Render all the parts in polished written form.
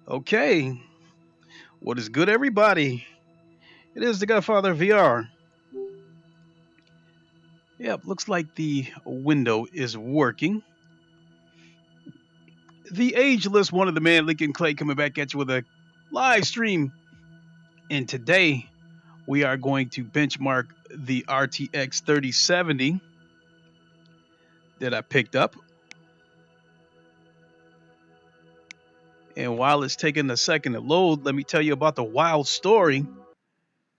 Okay, what is good, everybody? It is the Godfather VR. Yep, looks like the window is working. The ageless one of the man, Lincoln Clay, coming back at you with a live stream. And today we are going to benchmark the RTX 3070 that I picked up. And while it's taking a second to load, let me tell you about the wild story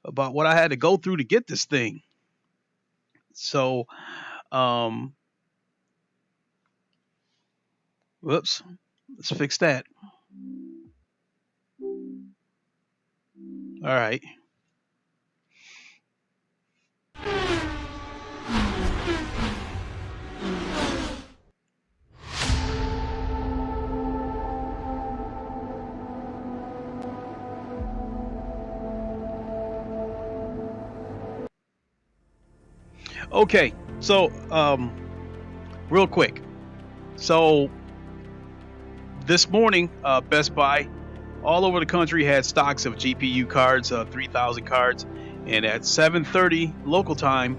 about what I had to go through to get this thing. So, whoops, let's fix that. All right. Okay, so real quick. So this morning, Best Buy all over the country had stocks of GPU cards, 3,000 cards, and at 7:30 local time,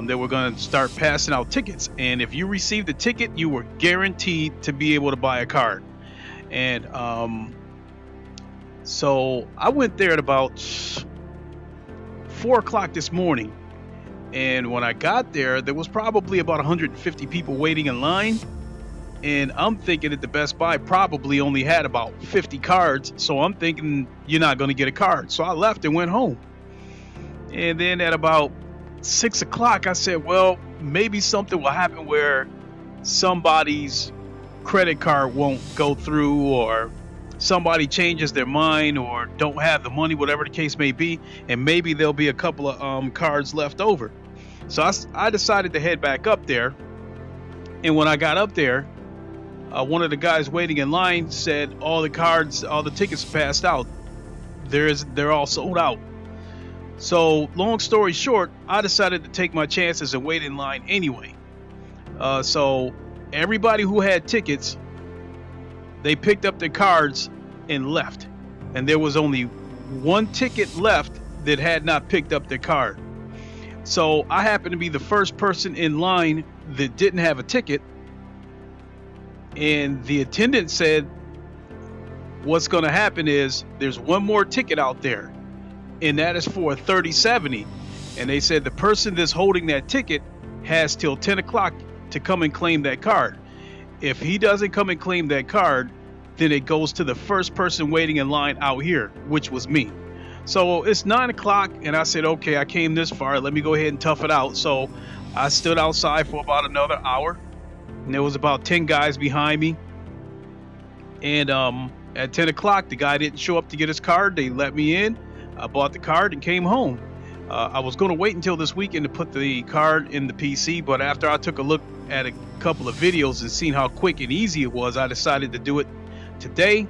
they were going to start passing out tickets. And if you received a ticket, you were guaranteed to be able to buy a card. And so I went there at about 4 o'clock this morning. And when I got there, there was probably about 150 people waiting in line. And I'm thinking that the Best Buy probably only had about 50 cards. So I'm thinking you're not going to get a card. So I left and went home. And then at about 6 o'clock, I said, well, maybe something will happen where somebody's credit card won't go through, or somebody changes their mind, or don't have the money, whatever the case may be, and maybe there'll be a couple of cards left over. So I decided to head back up there. And when I got up there, one of the guys waiting in line said all the tickets passed out. They're all sold out. So long story short, I decided to take my chances and wait in line anyway. So everybody who had tickets, they picked up their cards and left. And there was only one ticket left that had not picked up their card. So I happened to be the first person in line that didn't have a ticket. And the attendant said, what's going to happen is there's one more ticket out there, and that is for a 3070. And they said the person that's holding that ticket has till 10 o'clock to come and claim that card. If he doesn't come and claim that card, then it goes to the first person waiting in line out here, which was me. So it's 9 o'clock, and I said, okay, I came this far, let me go ahead and tough it out. So I stood outside for about another hour, and there was about 10 guys behind me. And at 10 o'clock, the guy didn't show up to get his card. They let me in. I bought the card and came home. I was going to wait until this weekend to put the card in the PC, but after I took a look at a couple of videos and seen how quick and easy it was, I decided to do it today.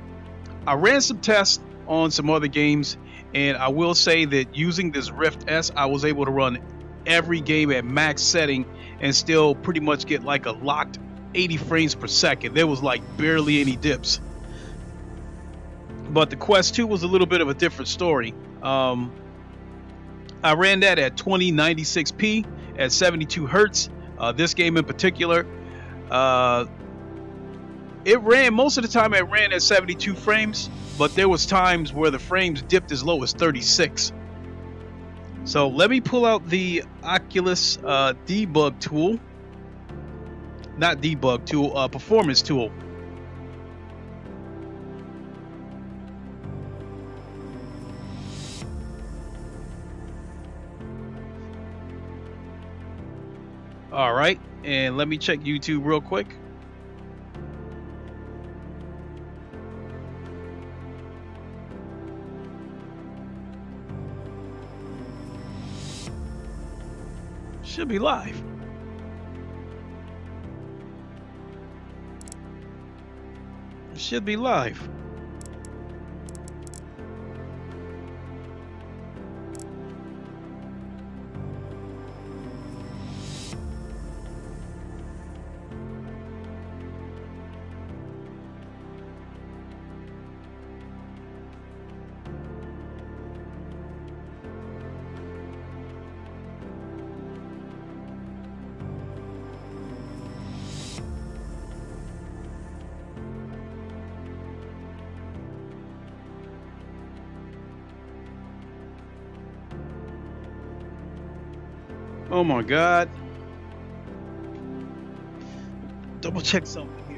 I ran some tests on some other games, and I will say that using this Rift S, I was able to run every game at max setting and still pretty much get like a locked 80 frames per second. There was like barely any dips. But the Quest 2 was a little bit of a different story. I ran that at 2096p at 72 hertz. This game in particular, it ran most of the time. It ran at 72 frames, but there was times where the frames dipped as low as 36. So let me pull out the Oculus debug tool, not debug tool, performance tool. All right, and let me check YouTube real quick. Should be live. Should be live. Oh my God. Double check something here.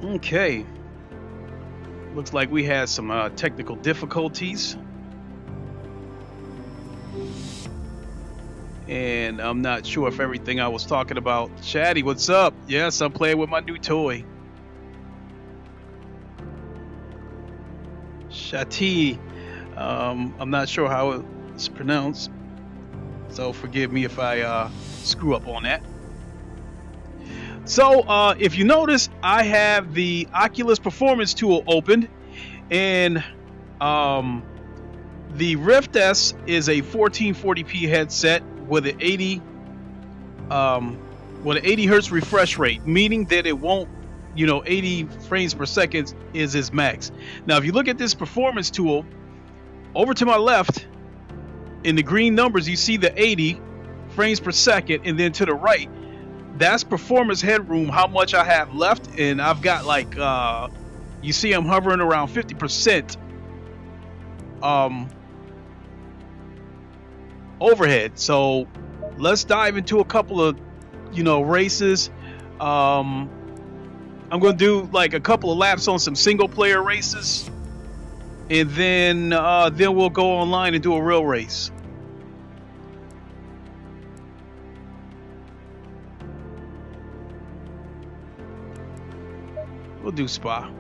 Okay. Looks like we had some technical difficulties. And I'm not sure if everything I was talking about. Chatty, what's up? Yes, I'm playing with my new toy. Shati. I'm not sure how it's pronounced. So forgive me if I screw up on that. So if you notice, I have the Oculus Performance tool opened, and the Rift S is a 1440p headset with an 80 hertz refresh rate, meaning that it won't, 80 frames per second is its max. Now, if you look at this performance tool, over to my left, in the green numbers, you see the 80 frames per second, and then to the right, that's performance headroom, how much I have left, and I've got like, you see I'm hovering around 50% overhead. So let's dive into a couple of, races. I'm going to do like a couple of laps on some single player races, and then we'll go online and do a real race. We'll do Spa.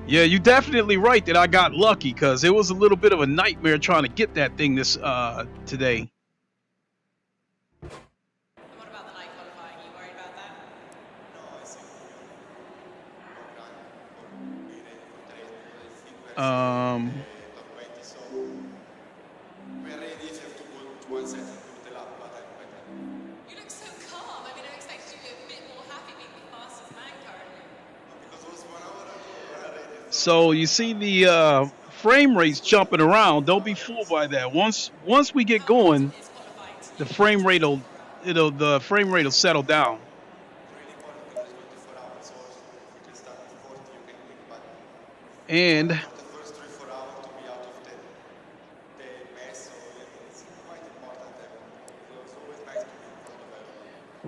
Yeah, you're definitely right that I got lucky, because it was a little bit of a nightmare trying to get that thing this today. And what about the night qualifying? Are you worried about that? You look so calm. I mean, I expected you to be a bit more happy being the fastest man currently. So you see the frame rates jumping around. Don't be fooled by that. Once we get going, the frame rate will settle down. And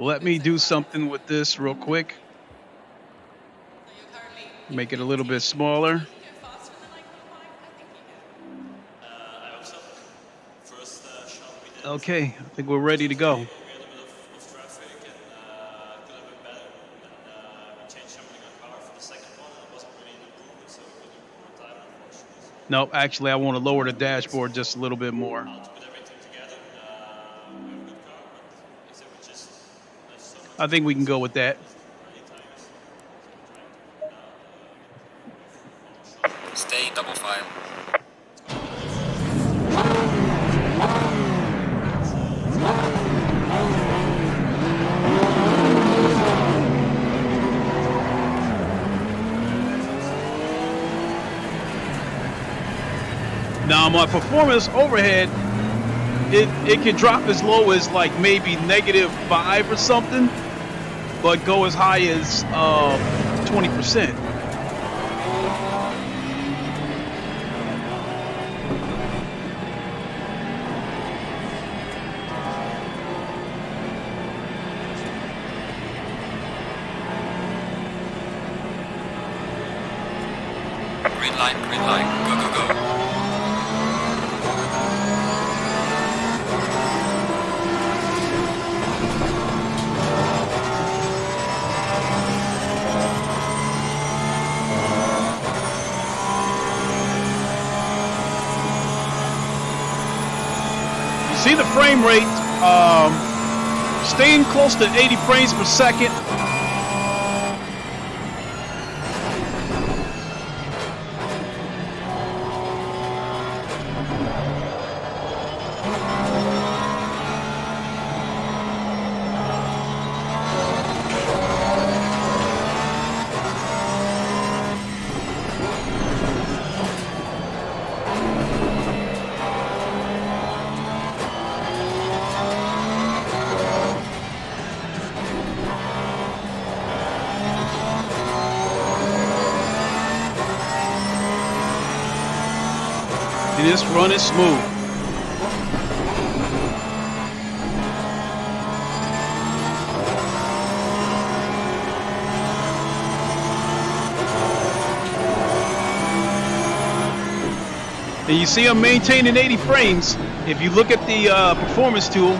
Let me do something with this real quick. So you're currently Make it a little bit smaller. you go faster than 9.5? I think you can. I hope so. First shot we did. Okay, I think we're ready to go. We had a bit of traffic and could have been better. And we changed something on car for the second one, and it wasn't really an improvement, so we couldn't improve time, unfortunately. No, actually, I want to lower the dashboard just a little bit more. How to put everything together. We have a good car, but is it we just left so much I think we can go with that. early times. Stay double file. Now my performance overhead, it can drop as low as like maybe -5 or something, but go as high as 20%. Green line, go, go, go. You see the frame rate staying close to 80 frames per second. And this run is smooth. And you see I'm maintaining 80 frames. If you look at the performance tool,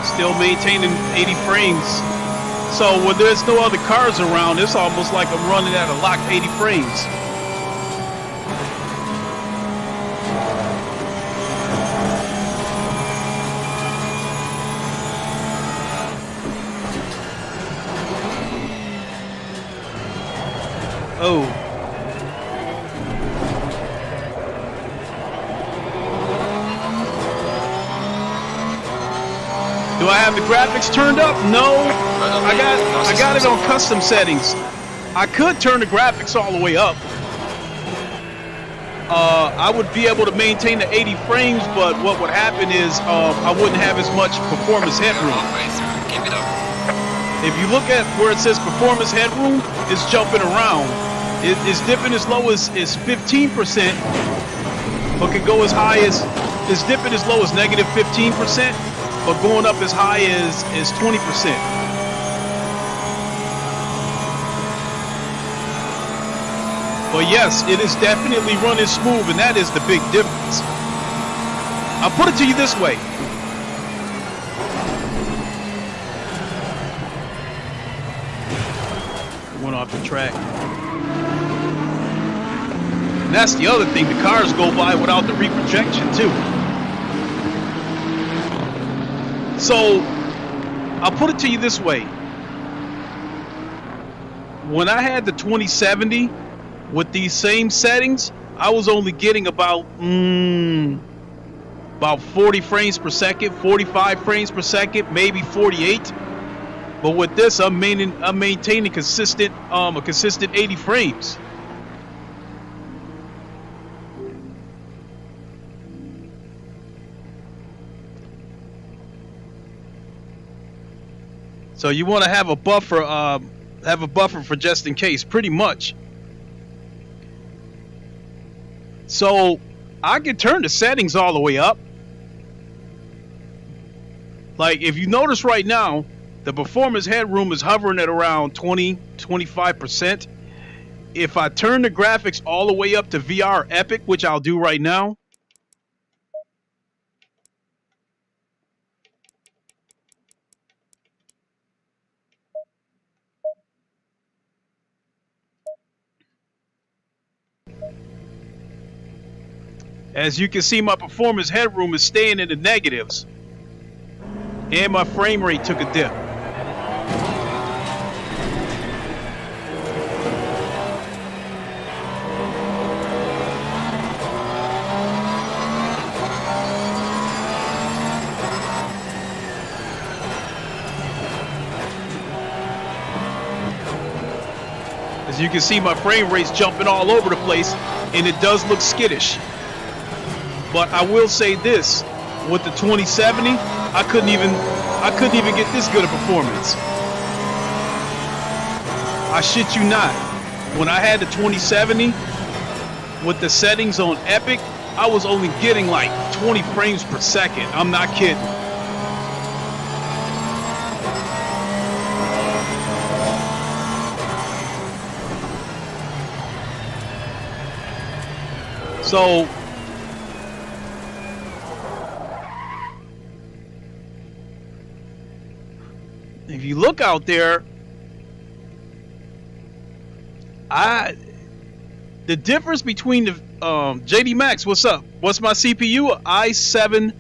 Still maintaining 80 frames. So when there's no other cars around, it's almost like I'm running at a locked 80 frames. Oh. Do I have the graphics turned up? No. I got it on custom settings. I could turn the graphics all the way up. I would be able to maintain the 80 frames, but what would happen is I wouldn't have as much performance headroom. Keep it up. If you look at where it says performance headroom, it's jumping around. It's dipping as low as 15%, but can go as high as, it's dipping as low as negative 15%, but going up as high as 20%. But yes, it is definitely running smooth, and that is the big difference. I'll put it to you this way. Went off the track. And that's the other thing, the cars go by without the reprojection too. So I'll put it to you this way. When I had the 2070 with these same settings, I was only getting about 40 frames per second, 45 frames per second, maybe 48. But with this, I'm maintaining a consistent 80 frames. So you want to have a buffer for just in case, pretty much. So I can turn the settings all the way up. Like if you notice right now, the performance headroom is hovering at around 20-25%. If I turn the graphics all the way up to VR Epic, which I'll do right now, as you can see, my performance headroom is staying in the negatives, and my frame rate took a dip. As you can see, my frame rate's jumping all over the place, and it does look skittish. But I will say this, with the 2070, I couldn't even get this good a performance. I shit you not. When I had the 2070 with the settings on Epic, I was only getting like 20 frames per second. I'm not kidding. So if you look out there, the difference between the JD Max, what's up? What's my CPU? i7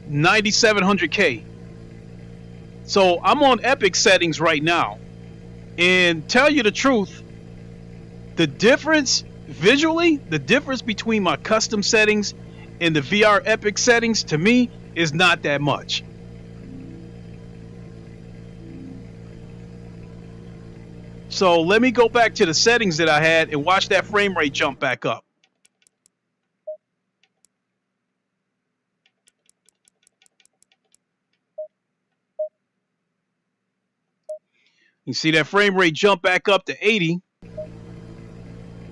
9700K. So I'm on Epic settings right now, and tell you the truth, the difference visually, the difference between my custom settings and the VR Epic settings to me is not that much. So let me go back to the settings that I had and watch that frame rate jump back up. You see that frame rate jump back up to 80.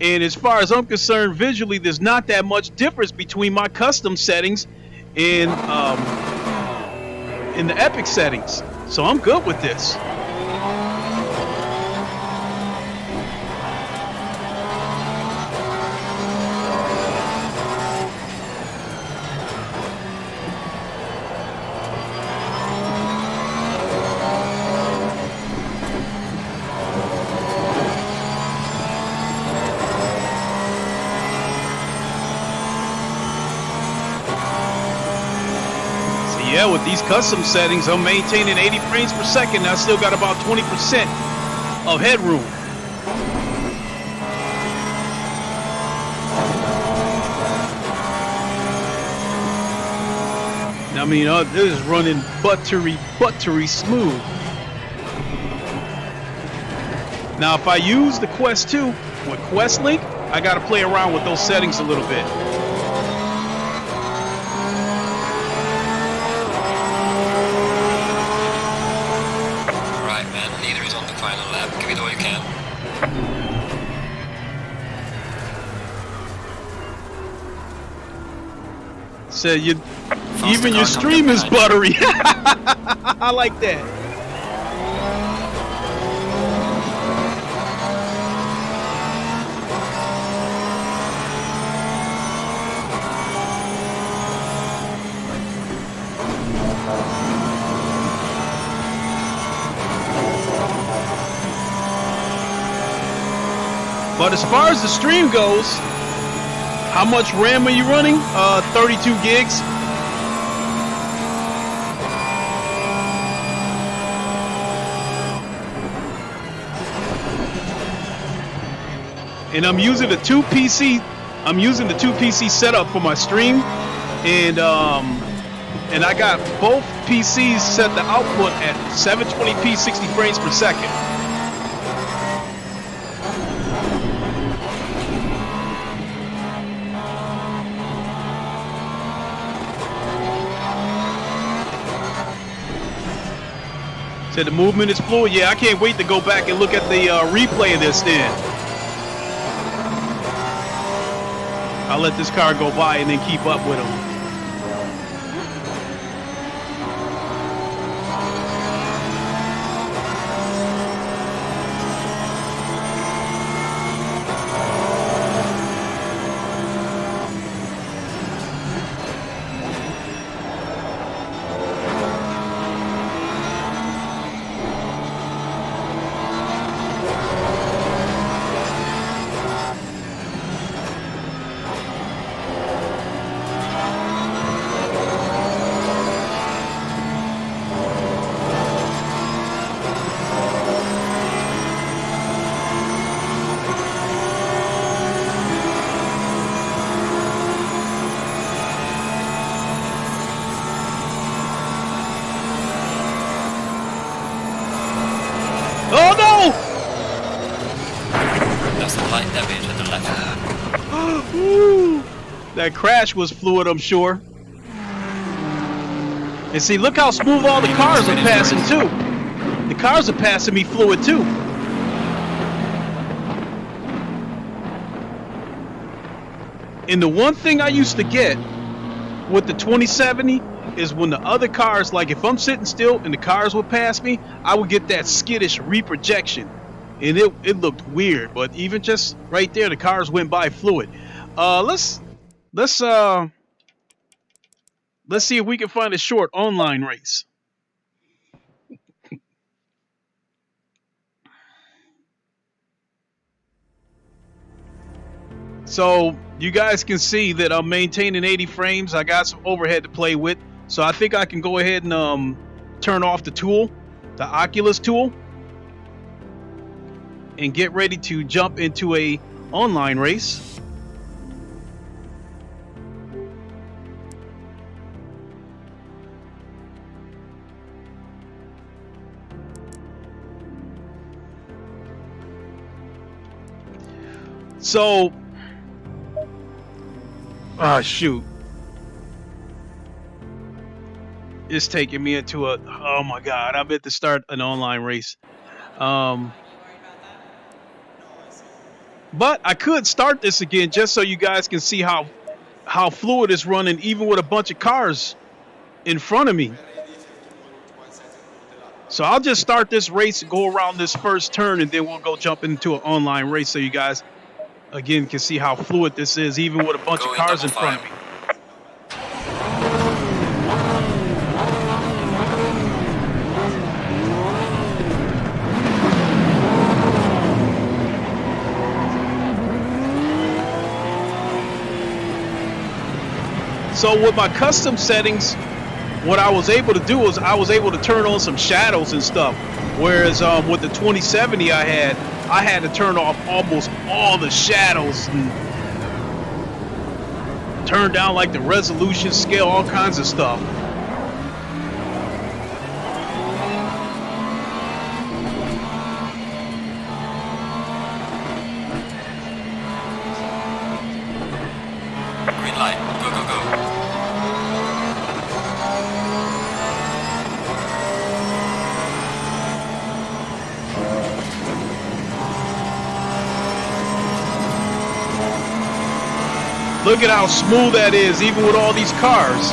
And as far as I'm concerned, visually, there's not that much difference between my custom settings and in the Epic settings. So I'm good with this. these custom settings, I'm maintaining 80 frames per second. I still got about 20% of headroom. I mean, this is running buttery smooth. Now, if I use the Quest 2 with Quest Link, I got to play around with those settings a little bit. Right, man. Leader is on the final lap. Give it all you can. So even your stream is buttery. I like that. But as far as the stream goes, how much RAM are you running? 32 gigs. And I'm using the 2 PC setup for my stream, and I got both PCs set the output at 720p 60 frames per second. Said the movement is fluid. Yeah, I can't wait to go back and look at the replay of this then. I'll let this car go by and then keep up with him. Oh no! That's the light damage at the left. Ooh, that crash was fluid, I'm sure. And see, look how smooth all the cars are passing too. The cars are passing me fluid too. And the one thing I used to get with the 2070 is when the other cars, like if I'm sitting still and the cars would pass me, I would get that skittish reprojection, and it looked weird. But even just right there, the cars went by fluid. Let's see if we can find a short online race. So you guys can see that I'm maintaining 80 frames. I got some overhead to play with. So I think I can go ahead and turn off the tool, the Oculus tool, and get ready to jump into a online race. So, shoot. It's taking me into a, oh my God, I meant to start an online race. But I could start this again just so you guys can see how fluid it's running even with a bunch of cars in front of me. So I'll just start this race, go around this first turn, and then we'll go jump into an online race so you guys again can see how fluid this is even with a bunch of cars in front of me. So with my custom settings, what I was able to do was I was able to turn on some shadows and stuff. Whereas with the 2070 I had to turn off almost all the shadows and turn down like the resolution scale, all kinds of stuff. Green light. Go, go, go. Look at how smooth that is, even with all these cars.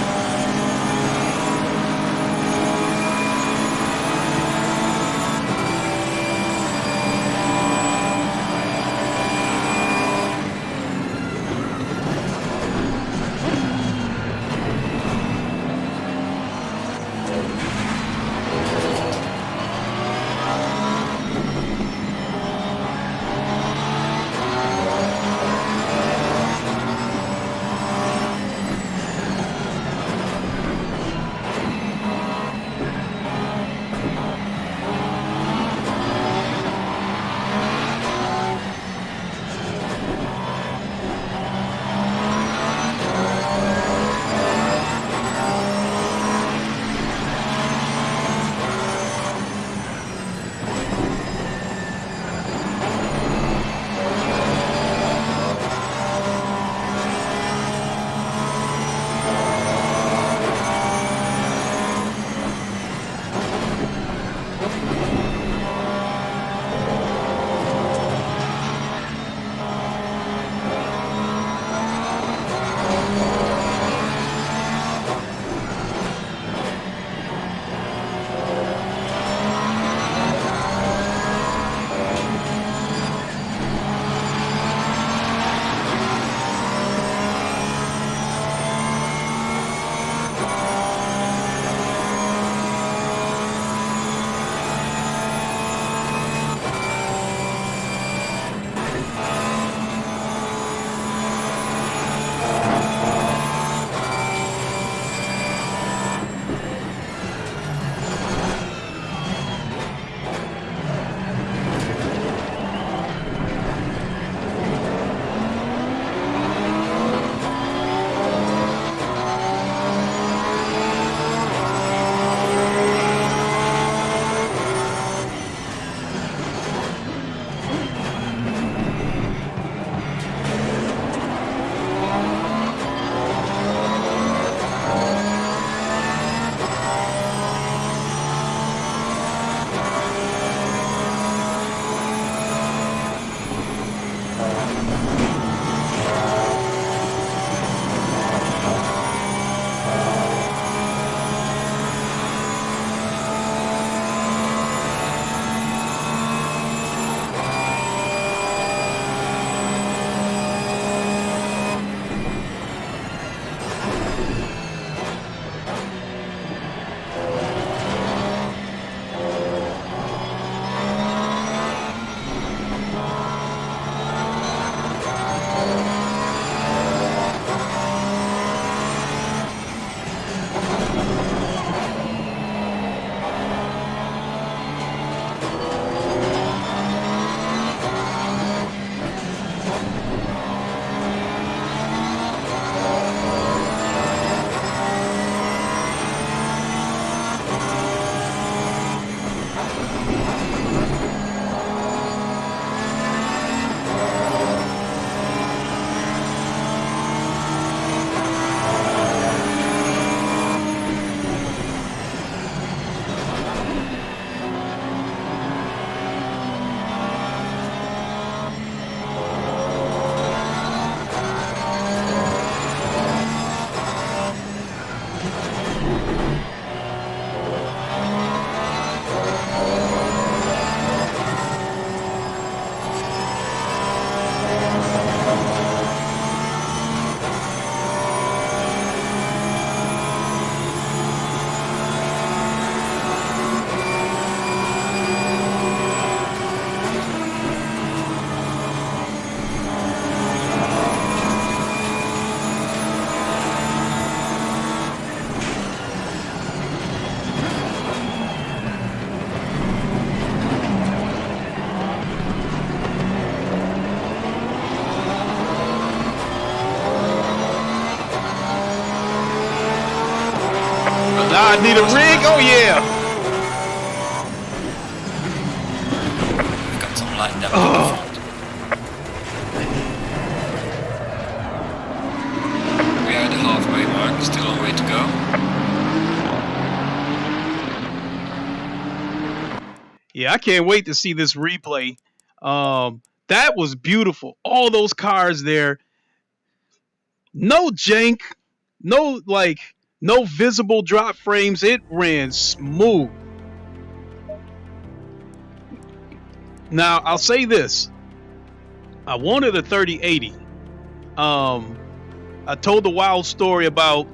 the rig? Oh yeah. We've got some light damage Oh. in the front. We are at the halfway mark, still a way to go. Yeah, I can't wait to see this replay. That was beautiful. All those cars there. No jank. No visible drop frames. It ran smooth. Now, I'll say this. I wanted a 3080. I told the wild story about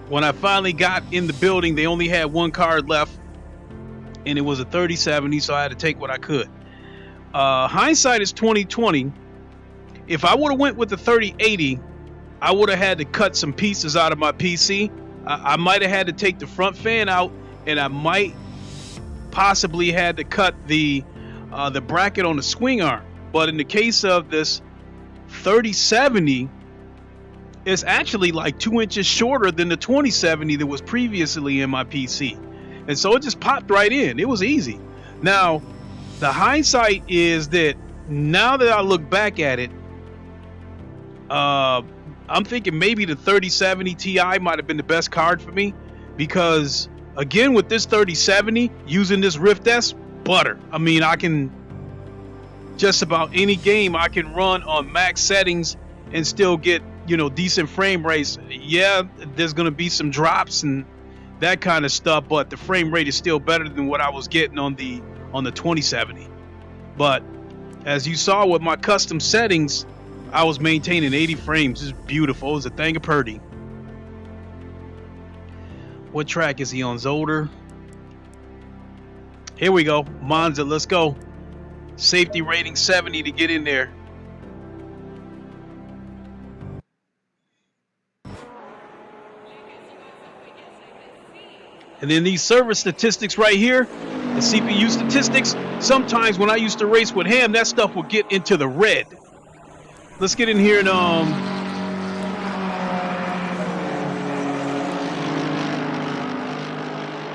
when I finally got in the building, they only had one card left, and it was a 3070, so I had to take what I could. Hindsight is 2020. If I would have went with the 3080, I would have had to cut some pieces out of my PC. I might have had to take the front fan out, and I might possibly had to cut the bracket on the swing arm. But in the case of this 3070, it's actually like 2 inches shorter than the 2070 that was previously in my PC. And so it just popped right in. It was easy. Now, the hindsight is that now that I look back at it, I'm thinking maybe the 3070 Ti might have been the best card for me, because again, with this 3070 using this Rift S, butter. I mean, I can just about any game I can run on max settings and still get, decent frame rates. Yeah, there's going to be some drops and that kind of stuff, but the frame rate is still better than what I was getting on the 2070. But as you saw with my custom settings, I was maintaining 80 frames. It's beautiful. It was a thing of purdy. What track is he on? Zolder. Here we go. Monza, let's go. Safety rating 70 to get in there. And then these server statistics right here, the CPU statistics, sometimes when I used to race with him, that stuff would get into the red. Let's get in here and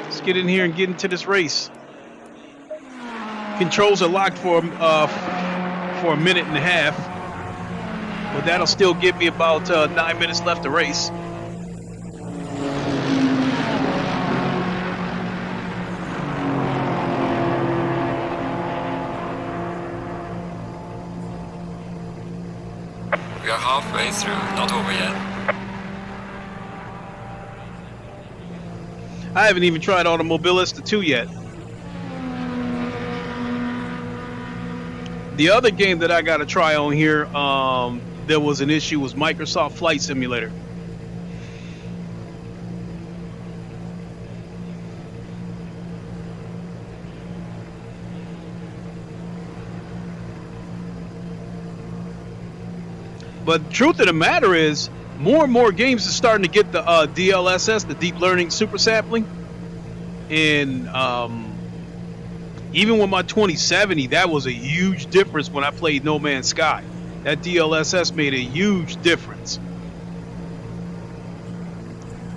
let's get in here and get into this race. Controls are locked for a minute and a half, but that'll still give me about 9 minutes left to race. We are halfway through, not over yet. I haven't even tried Automobilista 2 yet. The other game that I got to try on here, there was an issue, was Microsoft Flight Simulator. But the truth of the matter is, more and more games are starting to get the DLSS, the Deep Learning Super Sampling. And even with my 2070, that was a huge difference when I played No Man's Sky. That DLSS made a huge difference.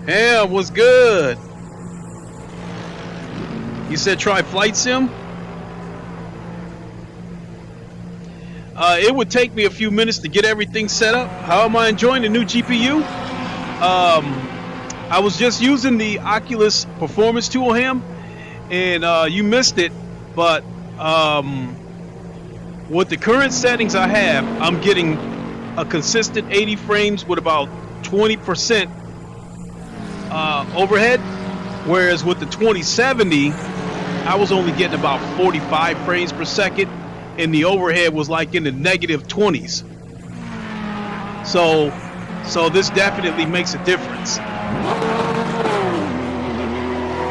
Ham, what's good? You said try Flight Sim? It would take me a few minutes to get everything set up. How am I enjoying the new GPU? I was just using the Oculus Performance Tool, Ham, and you missed it. But with the current settings I have, I'm getting a consistent 80 frames with about 20% overhead. Whereas with the 2070, I was only getting about 45 frames per second. And the overhead was like in the negative 20s. So this definitely makes a difference.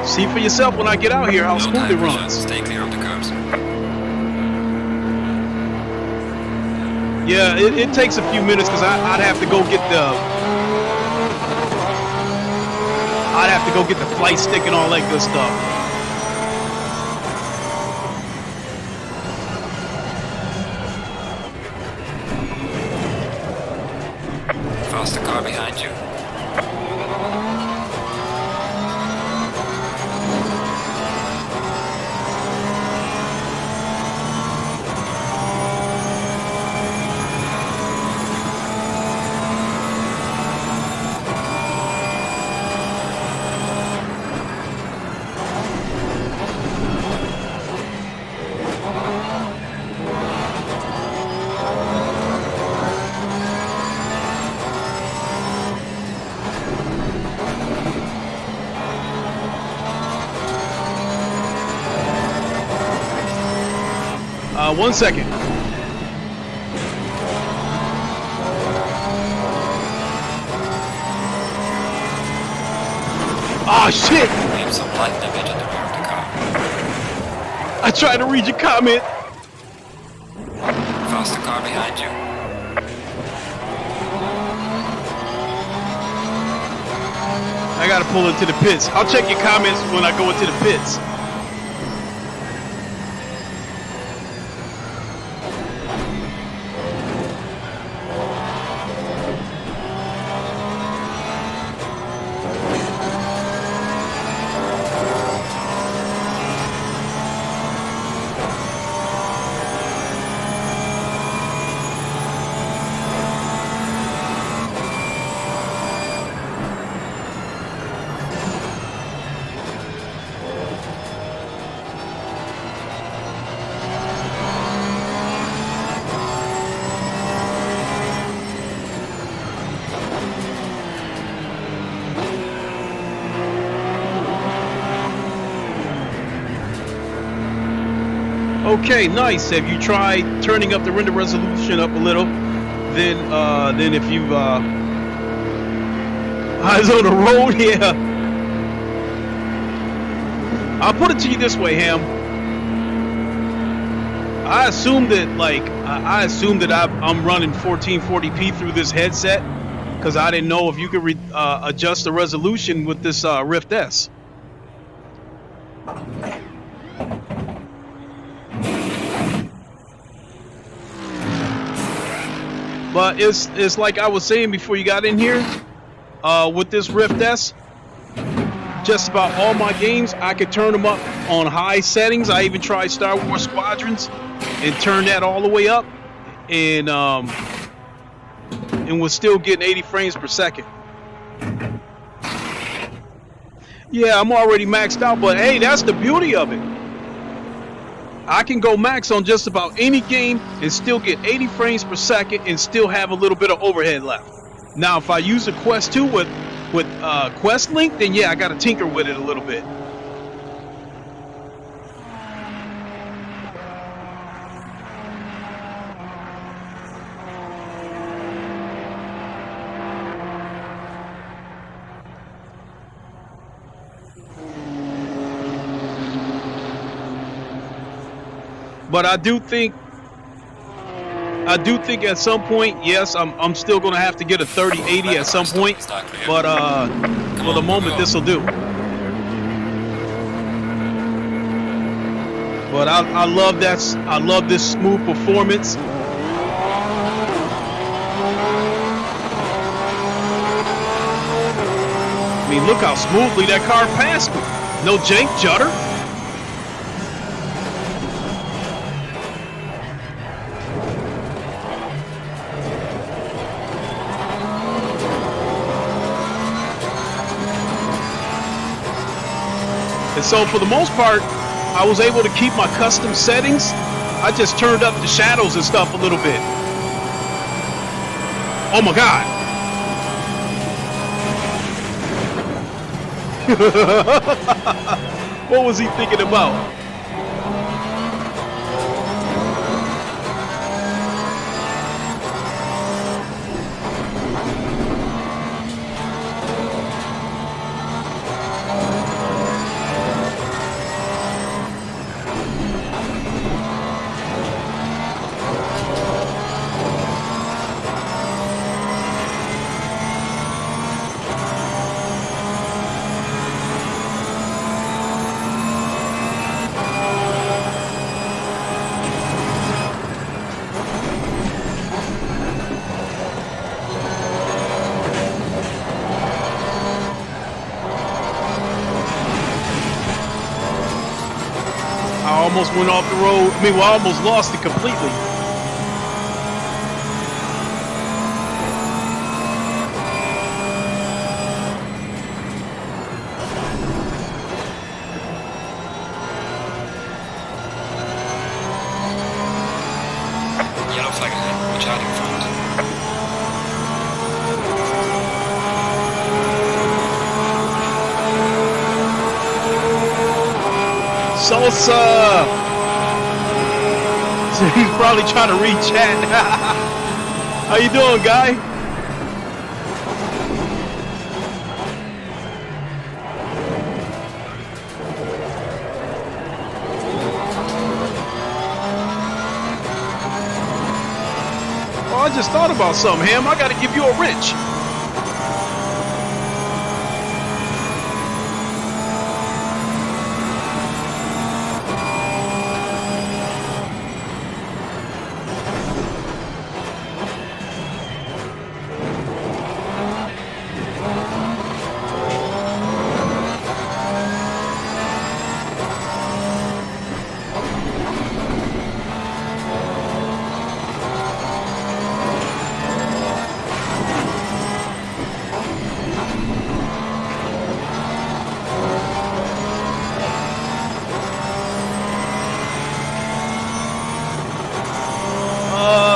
See for yourself when I get out here how smooth it runs. Stay clear of the curves. Yeah, it takes a few minutes because I'd have to go get the flight stick and all that good stuff. Faster car behind you. 1 second. Oh shit! Maybe some light damage at the rear of the car. I tried to read your comment. Faster car behind you. I gotta pull into the pits. I'll check your comments when I go into the pits. Okay, nice. Have you tried turning up the render resolution up a little? Then if you've eyes on the road, yeah. I'll put it to you this way, Ham. I assume that I'm running 1440p through this headset because I didn't know if you could adjust the resolution with this Rift S. But it's like I was saying before you got in here, with this Rift S, just about all my games, I could turn them up on high settings. I even tried Star Wars Squadrons and turned that all the way up, and was still getting 80 frames per second. Yeah, I'm already maxed out, but hey, that's the beauty of it. I can go max on just about any game and still get 80 frames per second and still have a little bit of overhead left. Now, if I use a Quest 2 with Quest Link, then yeah, I got to tinker with it a little bit. But I do think at some point, yes, I'm still gonna have to get a 3080 at some point. But for the moment, this will do. But I love that. I love this smooth performance. I mean, look how smoothly that car passed me. No jank, judder. And so for the most part, I was able to keep my custom settings. I just turned up the shadows and stuff a little bit. Oh my God. What was he thinking about? I almost went off the road. I mean, well, I almost lost it completely. Yellow flag ahead. Watch out in front. Salsa! So he's probably trying to read chat. How you doing, guy? Oh, I just thought about something, Ham. I got to give you a wrench.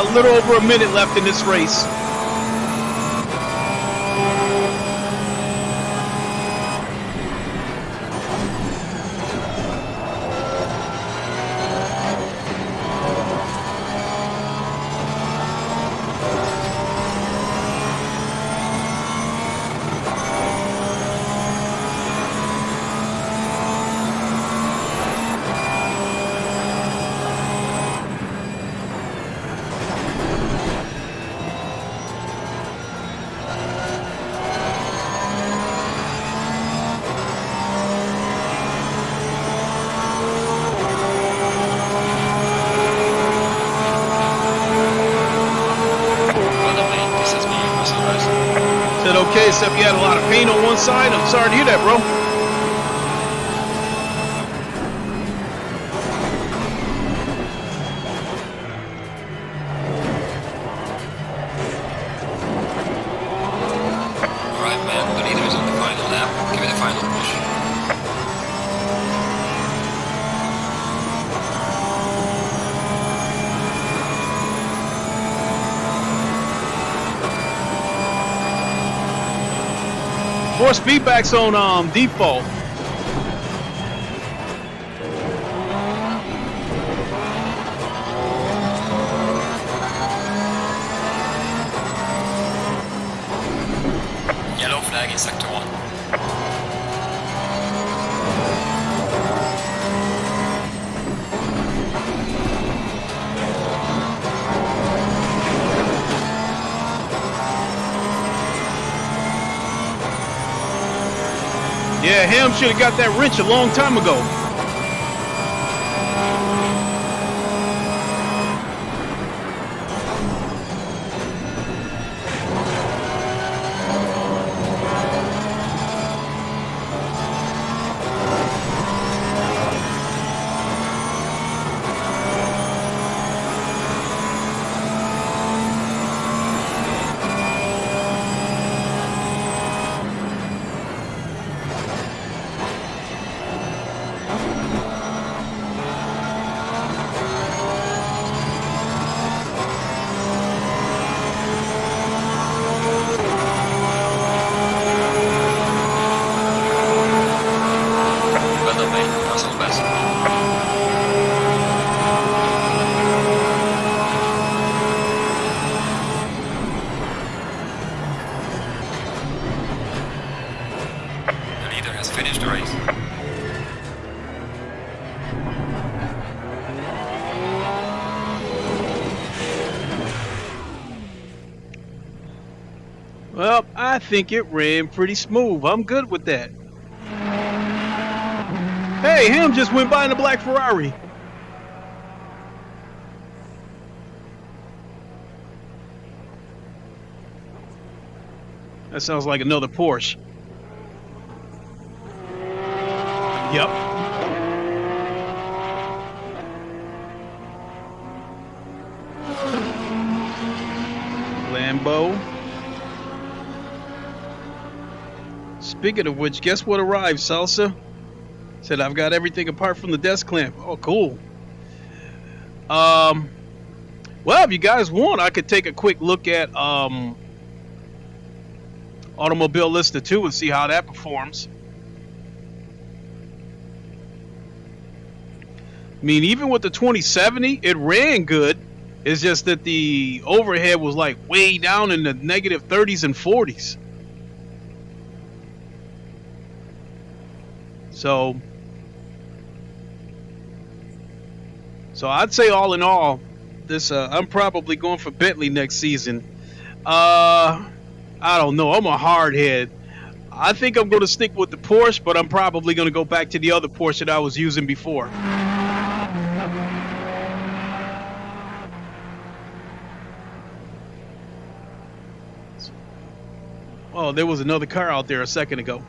A little over a minute left in this race. Said okay, except you had a lot of pain on one side. I'm sorry to hear that, bro. Alright, man, the leader is on the final lap. Give it a final push. Force feedback's on default. Yellow flag in sector 1. Yeah, Ham should have got that wrench a long time ago. Finish the race. Well, I think it ran pretty smooth. I'm good with that. Hey, Ham just went by in a black Ferrari. That sounds like another Porsche. Yep. Lambo. Speaking of which, guess what arrived, Salsa? Said I've got everything apart from the desk clamp. Oh, cool. Well, if you guys want, I could take a quick look at Automobilista 2 and see how that performs. I mean, even with the 2070, it ran good. It's just that the overhead was like way down in the negative 30s and 40s. So I'd say all in all, this I'm probably going for Bentley next season. I don't know. I'm a hardhead. I think I'm going to stick with the Porsche, but I'm probably going to go back to the other Porsche that I was using before. Oh, there was another car out there a second ago.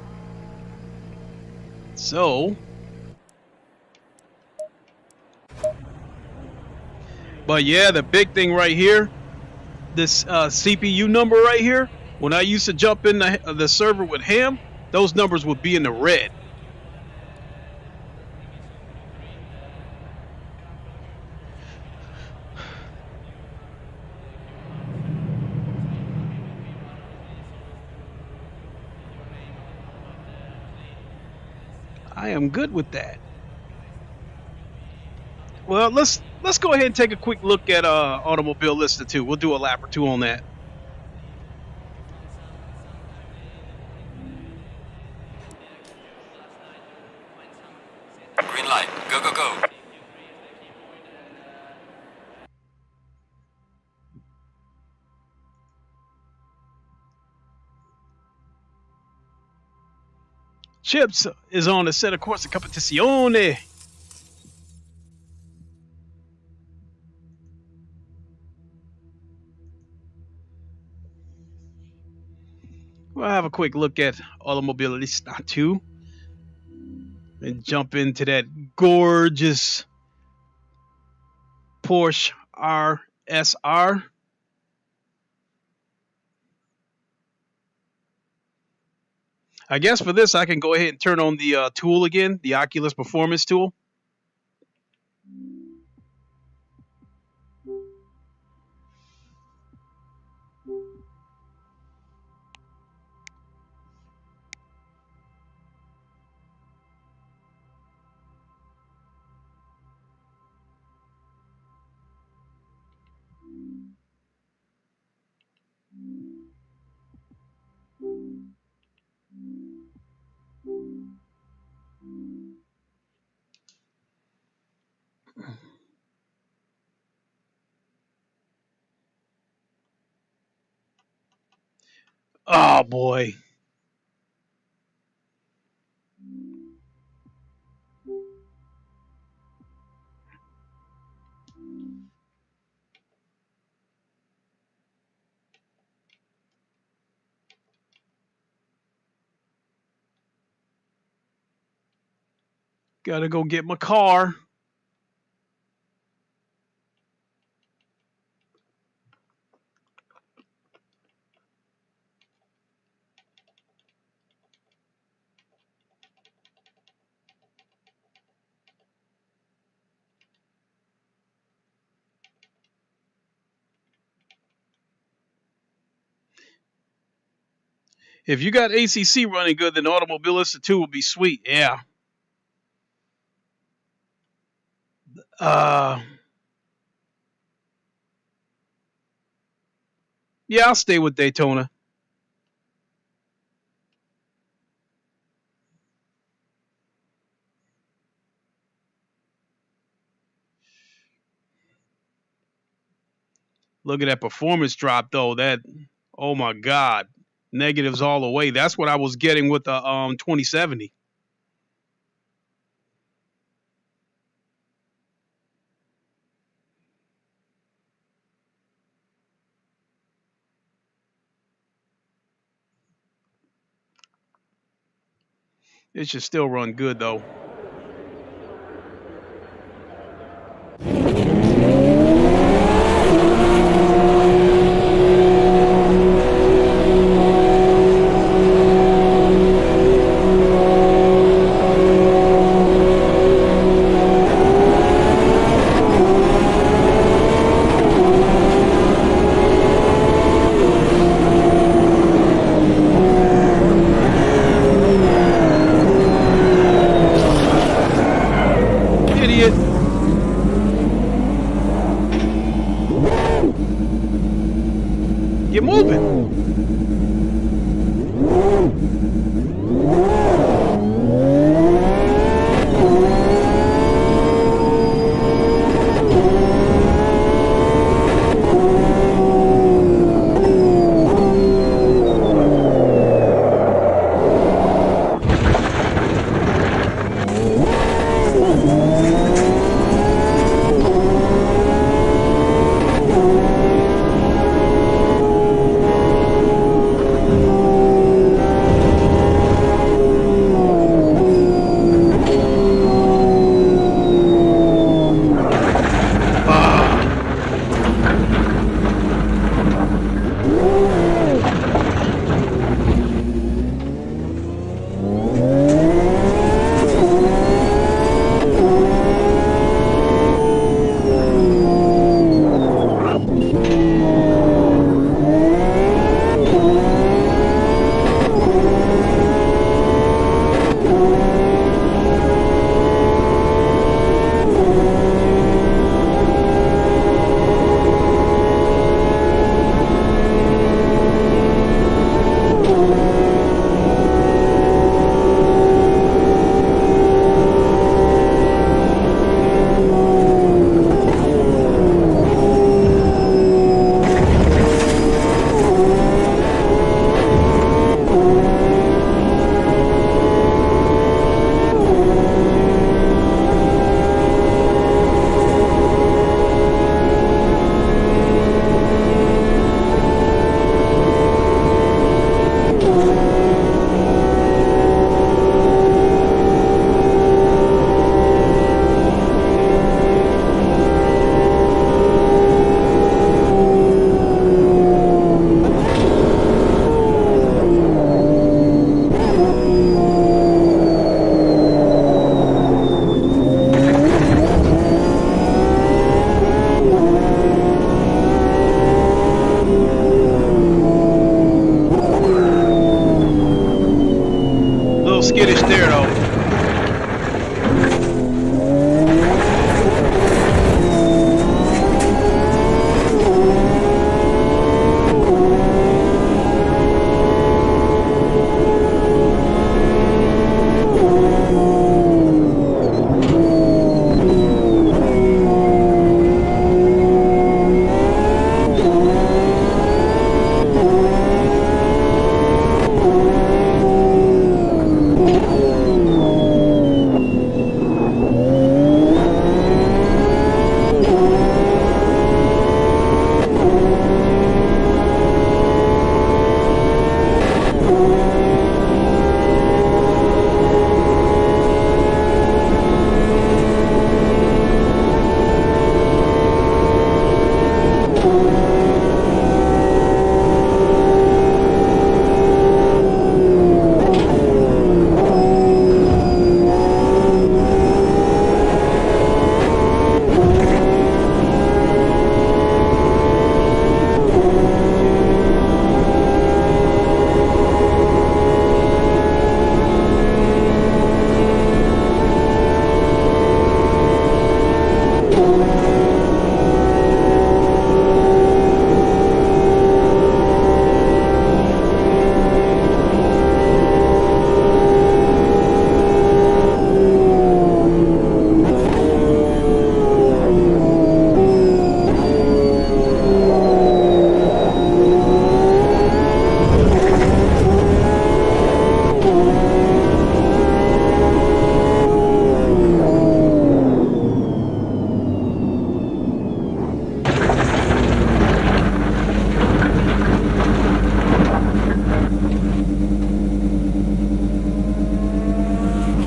So, but yeah, the big thing right here, this CPU number right here, when I used to jump in the server with Ham, those numbers would be in the red. I am good with that. Well, let's go ahead and take a quick look at Automobilista 2. We'll do a lap or two on that. Green light. Go, go, go. Chips is on the set of course of competizione. We'll have a quick look at Automobilista 2 and jump into that gorgeous Porsche RSR. I guess for this, I can go ahead and turn on the tool again, the Oculus Performance tool. Oh boy. Gotta go get my car. If you got ACC running good, then Automobilista 2 will be sweet. Yeah. Yeah, I'll stay with Daytona. Look at that performance drop, though. That, oh my God, negatives all the way. That's what I was getting with the 2070. It should still run good, though. Idiot. moving. Skittish there though.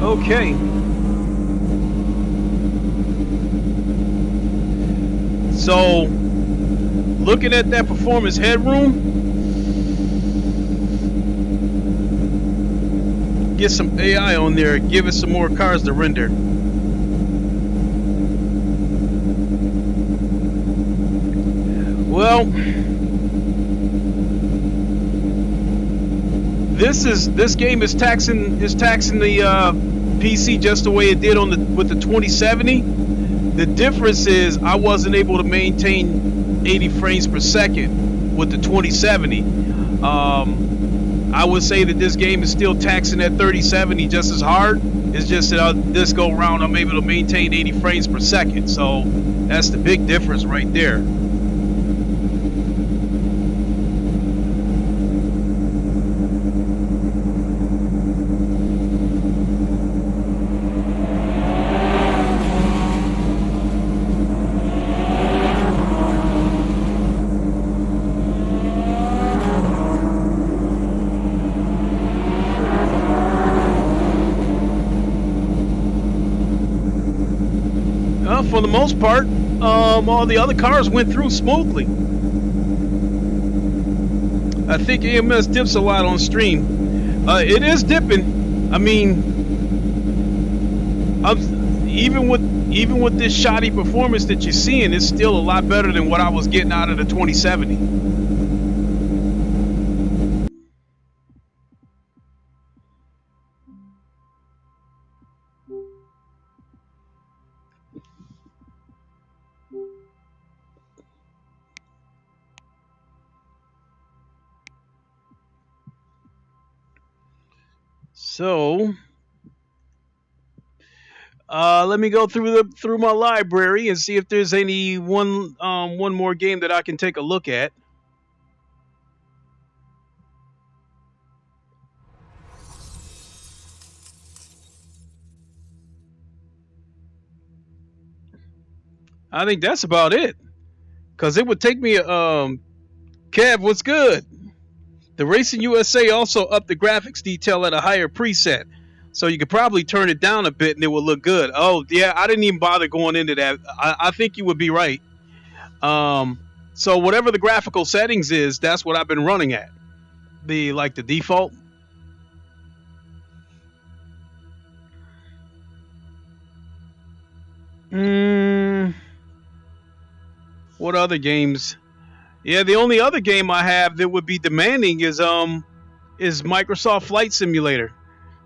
Okay. So, looking at that performance headroom, get some AI on there, give it some more cars to render. Well, this game is taxing the PC just the way it did with the 2070. The difference is I wasn't able to maintain 80 frames per second with the 2070. I would say that this game is still taxing that 3070 just as hard. It's just that this go around I'm able to maintain 80 frames per second. So that's the big difference right there. For the most part, all the other cars went through smoothly. I think AMS dips a lot on stream. It is dipping. I mean, even with this shoddy performance that you're seeing, it's still a lot better than what I was getting out of the 2070. So let me go through my library and see if there's any one more game that I can take a look at. I think that's about it, because it would take me Kev, what's good? The Racing USA also upped the graphics detail at a higher preset, so you could probably turn it down a bit and it would look good. Oh yeah, I didn't even bother going into that. I think you would be right. So whatever the graphical settings is, that's what I've been running at. The default. What other games? Yeah, the only other game I have that would be demanding is Microsoft Flight Simulator,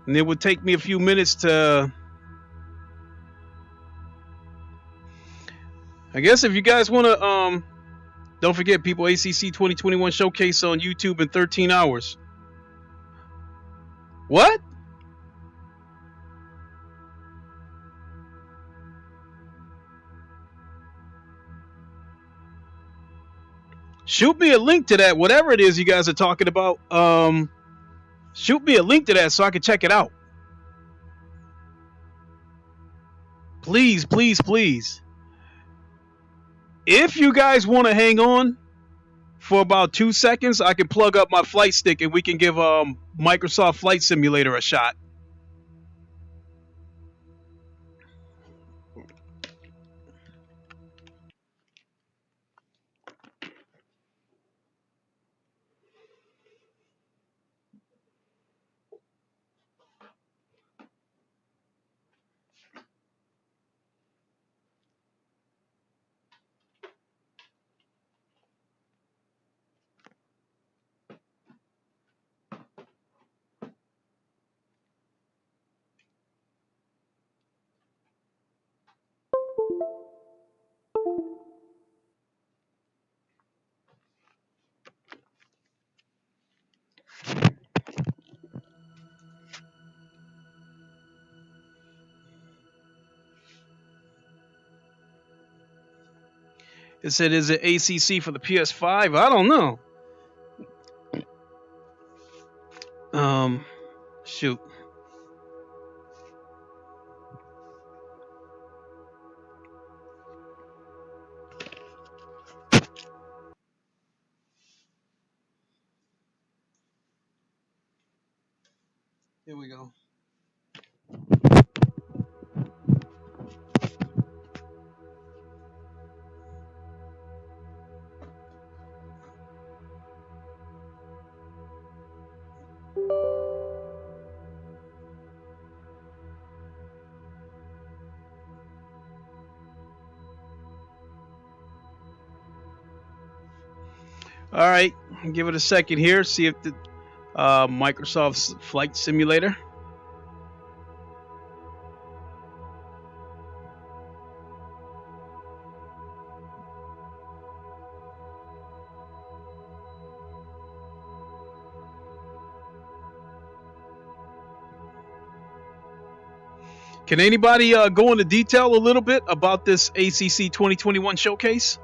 and it would take me a few minutes to. I guess if you guys want to, don't forget, people, ACC 2021 showcase on YouTube in 13 hours. What? Shoot me a link to that, whatever it is you guys are talking about. Shoot me a link to that so I can check it out. Please, please, please. If you guys want to hang on for about 2 seconds, I can plug up my flight stick and we can give Microsoft Flight Simulator a shot. It said, is it ACC for the PS5? I don't know. Shoot. Here we go. All right, give it a second here. See if the Microsoft's Flight Simulator. Can anybody go into detail a little bit about this ACC 2021 showcase?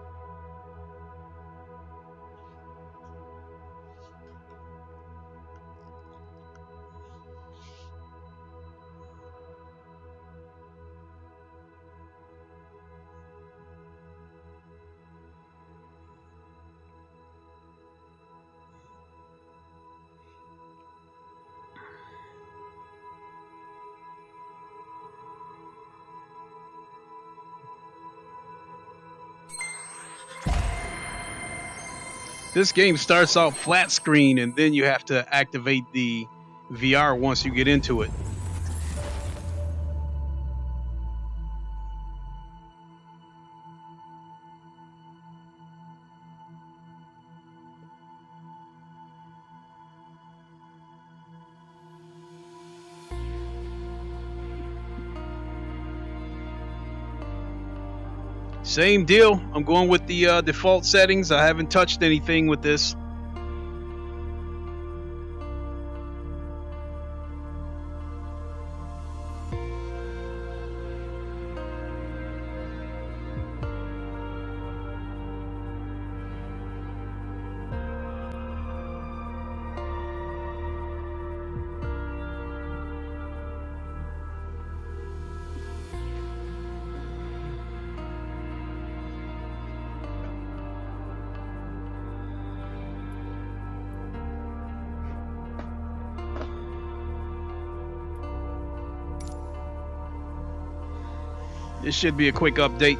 This game starts out flat screen, and then you have to activate the VR once you get into it. Same deal. I'm going with the default settings. I haven't touched anything with this. This should be a quick update.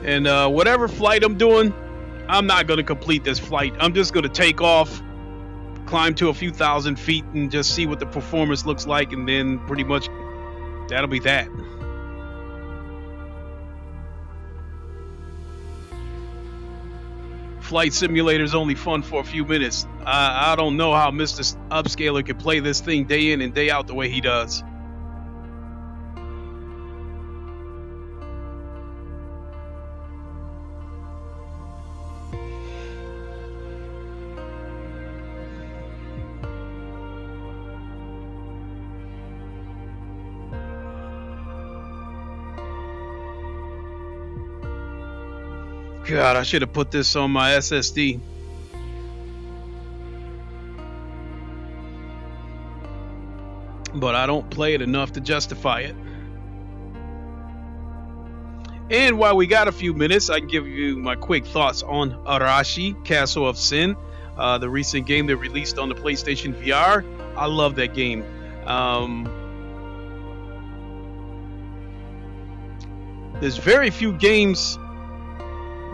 And whatever flight I'm doing, I'm not going to complete this flight. I'm just going to take off, climb to a few thousand feet, and just see what the performance looks like, and then pretty much that'll be that. Flight simulator is only fun for a few minutes. I don't know how Mr. Upscaler can play this thing day in and day out the way he does. God, I should have put this on my SSD. But I don't play it enough to justify it. And while we got a few minutes, I can give you my quick thoughts on Arashi, Castle of Sin, the recent game that released on the PlayStation VR. I love that game. There's very few games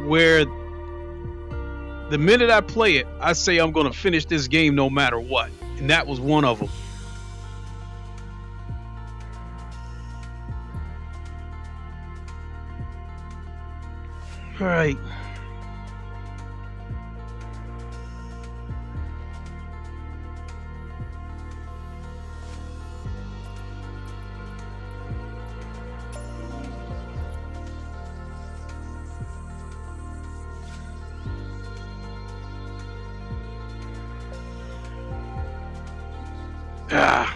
where the minute I play it, I say I'm going to finish this game no matter what. And that was one of them. All right. Ah.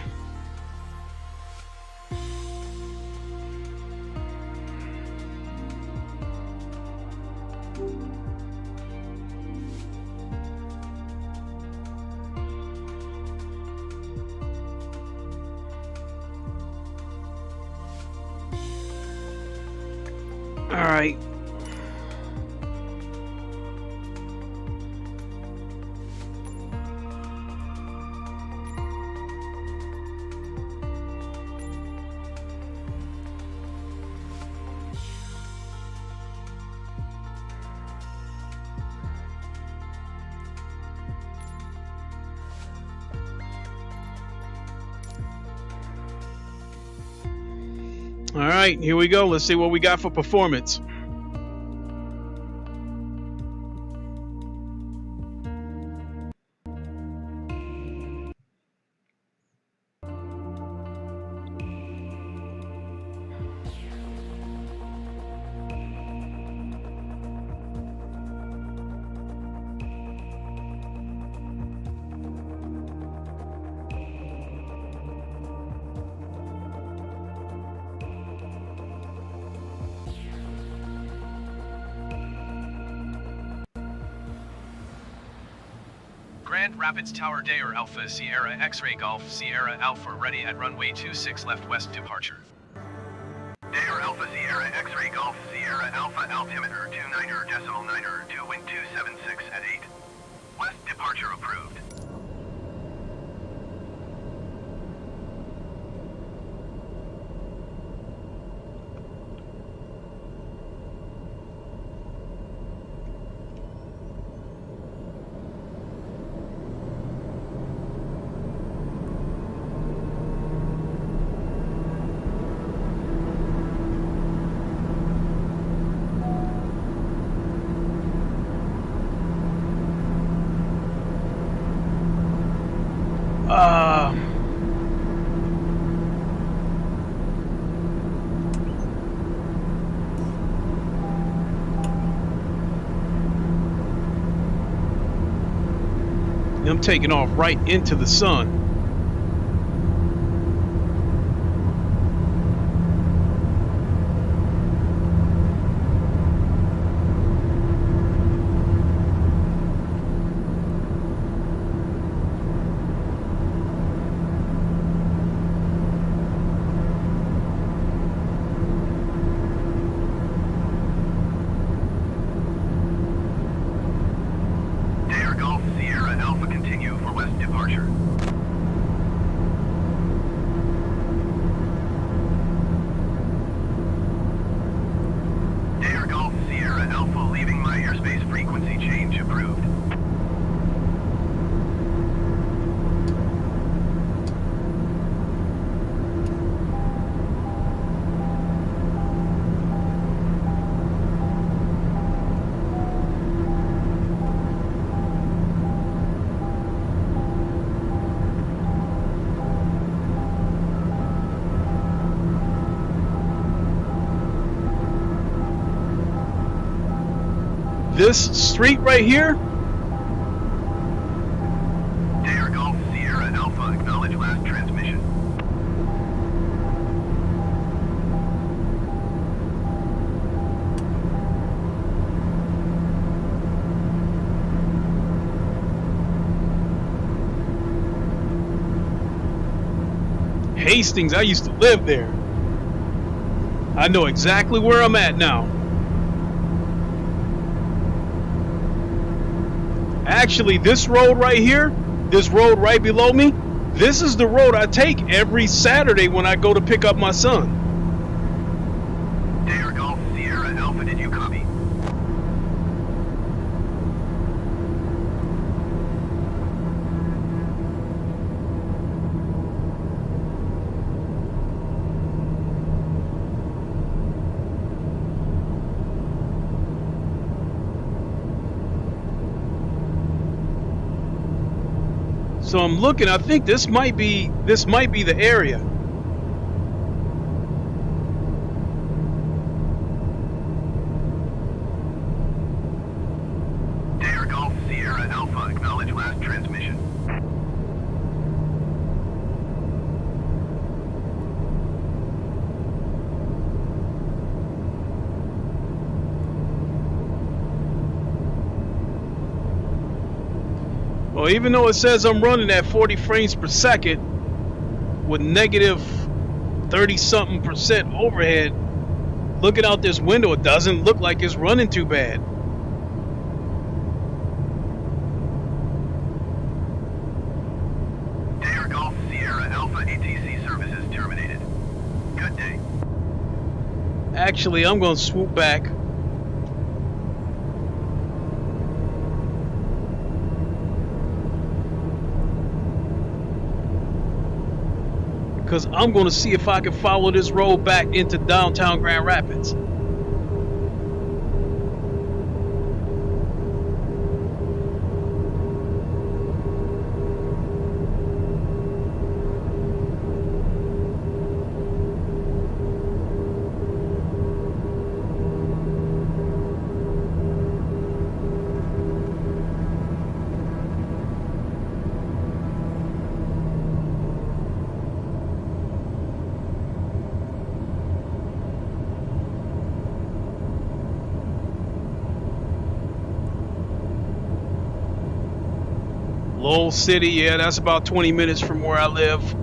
All right. All right, here we go. Let's see what we got for performance. Grand Rapids Tower Dayer Alpha Sierra X-Ray Golf Sierra Alpha ready at runway 26 left west departure. Dayer Alpha Sierra X-Ray Golf Sierra Alpha altimeter 29.9, 2 wind 276 at 8. West departure approved. I'm taking off right into the sun. Dayer Golf Sierra Alpha continue for west departure. Dayer Golf Sierra Alpha leaving my airspace frequency change approved. This street right here, Dayer Golf Sierra Alpha acknowledge last transmission. Hastings, I used to live there. I know exactly where I'm at now. Actually, this road right here, this road right below me, this is the road I take every Saturday when I go to pick up my son. Dayer Golf Sierra Alpha, did you copy? So I'm looking, I think this might be the area. Dayer Golf Sierra Alpha acknowledge last transmission. Well, even though it says I'm running at 40 frames per second with negative 30-something% overhead, looking out this window, it doesn't look like it's running too bad. Dare Golf Sierra Alpha ATC services terminated. Good day. Actually, I'm going to swoop back. Because I'm going to see if I can follow this road back into downtown Grand Rapids. Lowell City, yeah, that's about 20 minutes from where I live.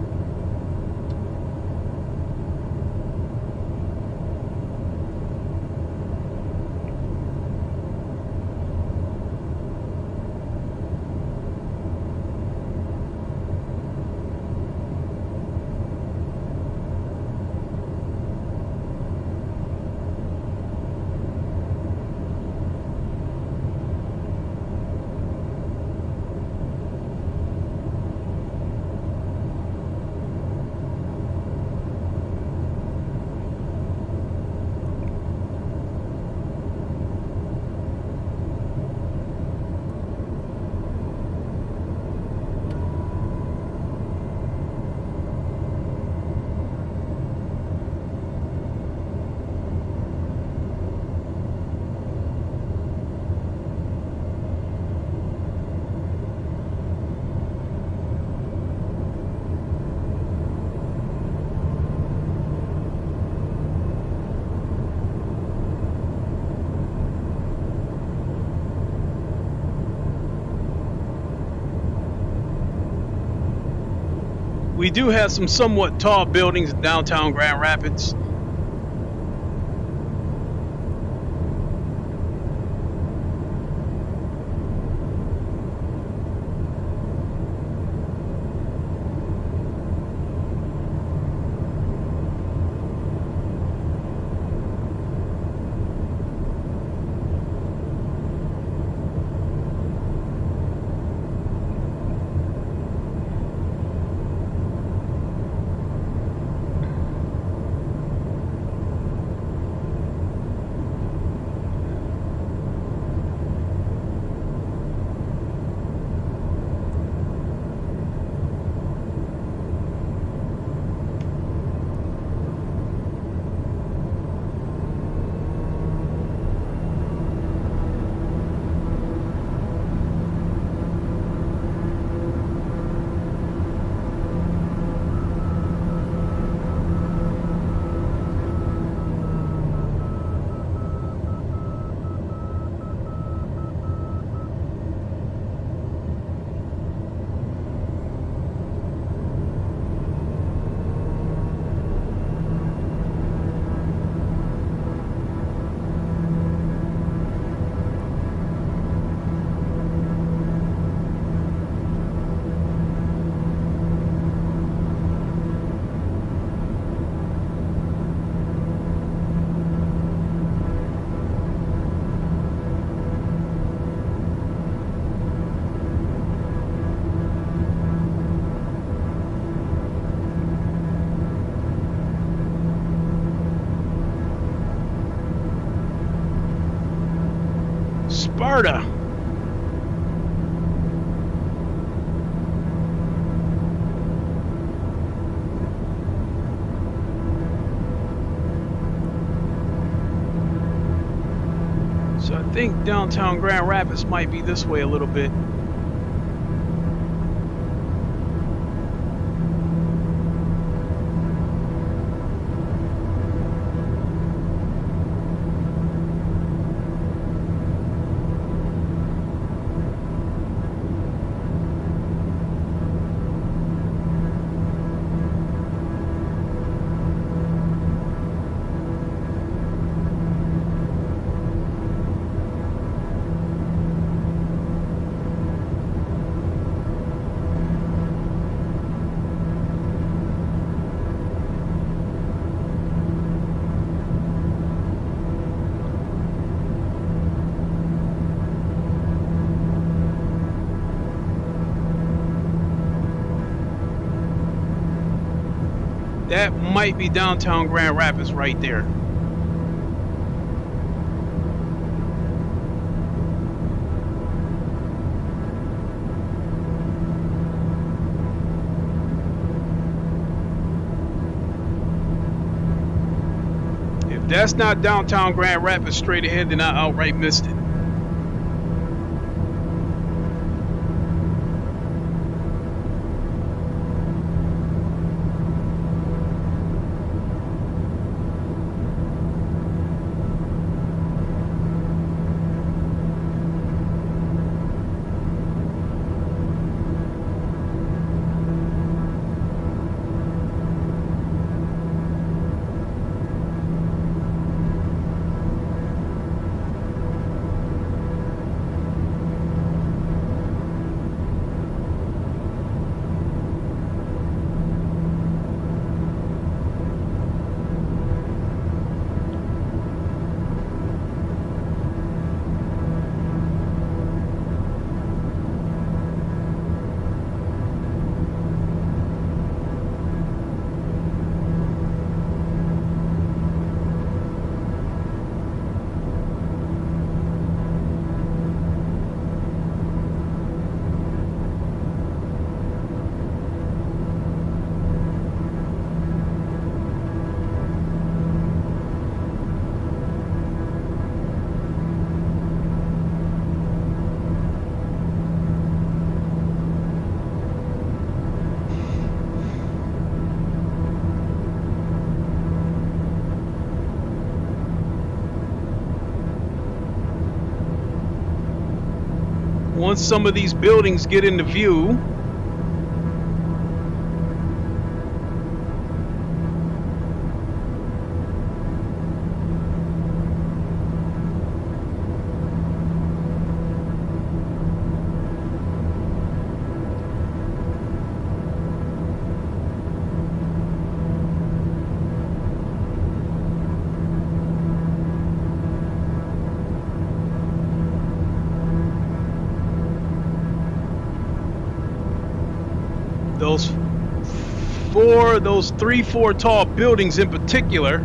We do have some somewhat tall buildings in downtown Grand Rapids. Sparta. So I think downtown Grand Rapids might be this way a little bit. That might be downtown Grand Rapids right there. If that's not downtown Grand Rapids straight ahead, then I outright missed it. Once some of these buildings get into view, those 3-4 tall buildings in particular,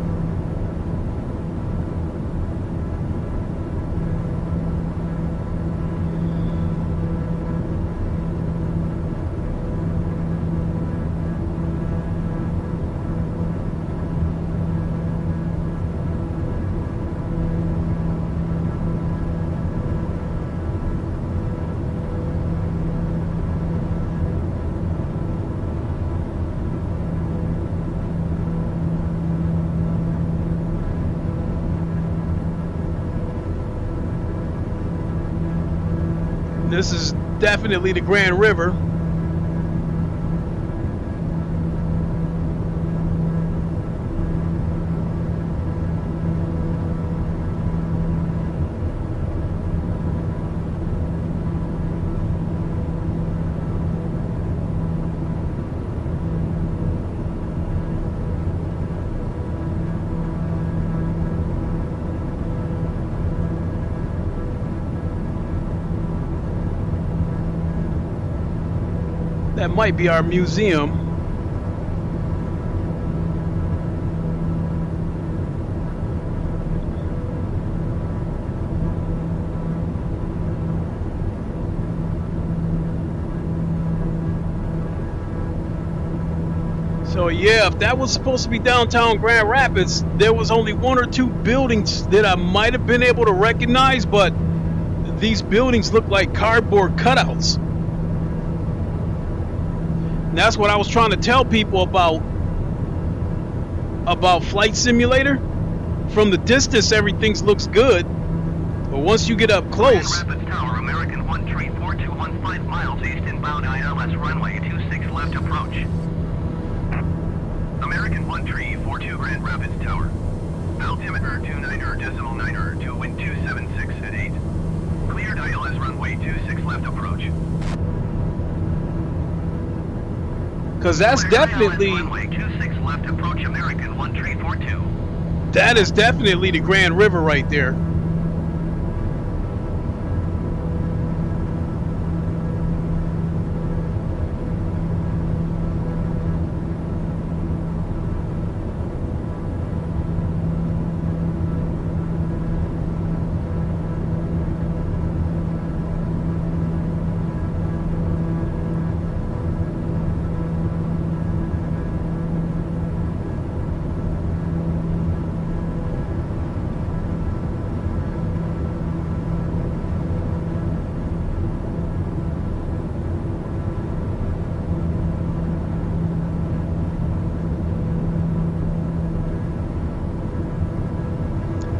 this is definitely the Grand River. That might be our museum. So yeah, if that was supposed to be downtown Grand Rapids, there was only 1 or 2 buildings that I might have been able to recognize, but these buildings look like cardboard cutouts. And that's what I was trying to tell people about Flight Simulator. From the distance, everything looks good, but once you get up close, Grand Rapids Tower, American 134215 miles east inbound ILS runway 26 left approach. American 1342 Grand Rapids Tower. Altimeter 29.9 to wind 276 at 8. Cleared ILS runway 26 left approach. because that's definitely, Runway 26 left approach American 1342. that is definitely the Grand River right there.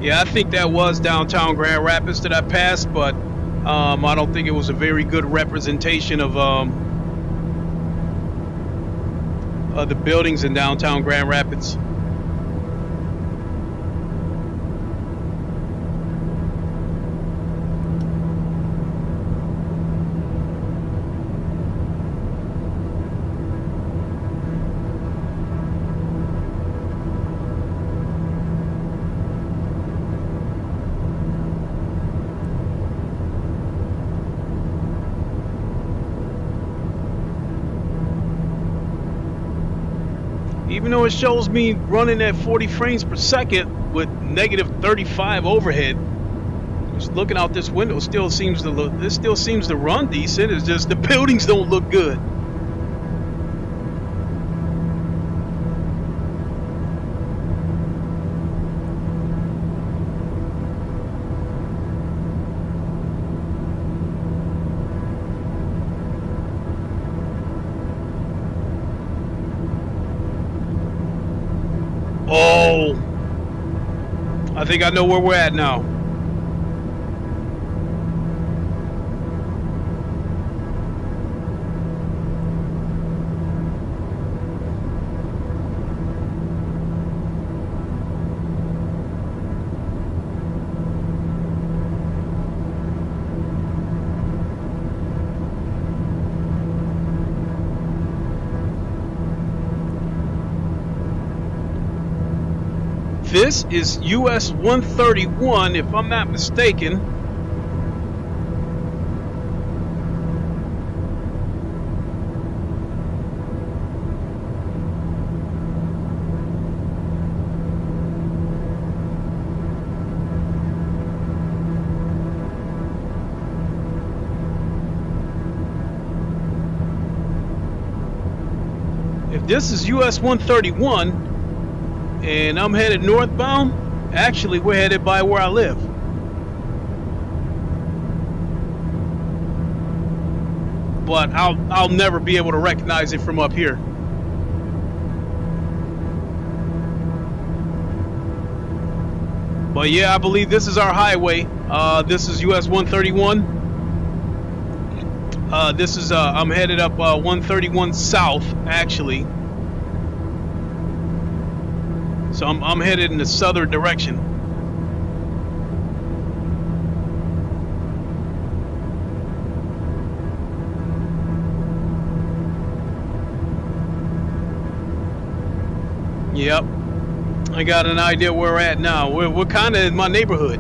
Yeah, I think that was downtown Grand Rapids that I passed, but I don't think it was a very good representation of the buildings in downtown Grand Rapids. Even though it shows me running at 40 frames per second with negative 35 overhead, just looking out this window, still seems to look. This still seems to run decent. It's just the buildings don't look good. Oh, I think I know where we're at now. This is US 131, if I'm not mistaken. If this is US 131, and I'm headed northbound, actually we're headed by where I live. But I'll never be able to recognize it from up here. But yeah, I believe this is our highway. This is US 131. This is I'm headed up 131 south, actually. So I'm headed in the southern direction. Yep, I got an idea where we're at now. We're kind of in my neighborhood.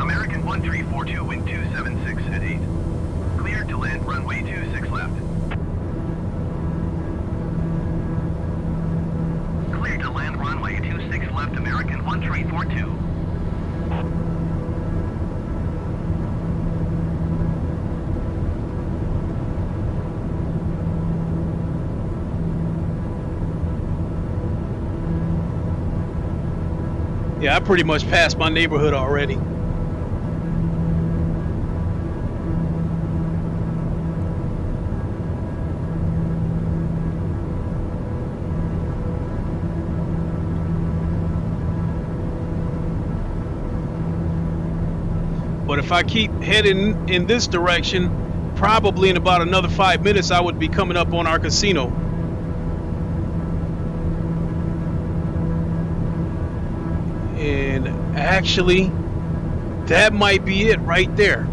American 1342, wind 276 at 8. Cleared to land runway 26 left. Cleared to land runway 26 left, American 1342. Yeah, I pretty much passed my neighborhood already. But if I keep heading in this direction, probably in about another 5 minutes, I would be coming up on our casino. And actually, that might be it right there.